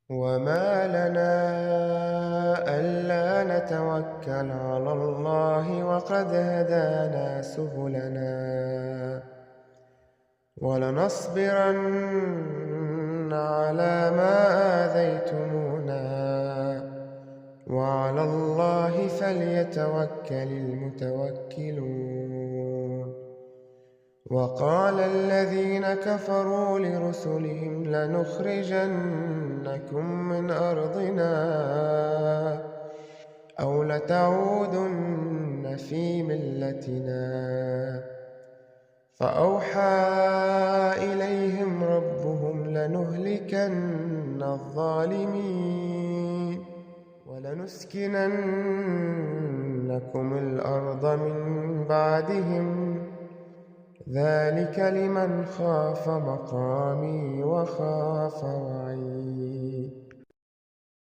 وما لنا ألا نتوكل على الله وقد هدانا سبلنا ولنصبرن على ما آذيتمونا وعلى الله فليتوكل المتوكلون. وقال الذين كفروا لرسلهم لنخرجنكم من أرضنا أو لتعودن في ملتنا فأوحى إليهم ربهم لنهلكن الظالمين ولنسكننكم الأرض من بعدهم ذلك لمن خاف مقامي وخاف وعيد.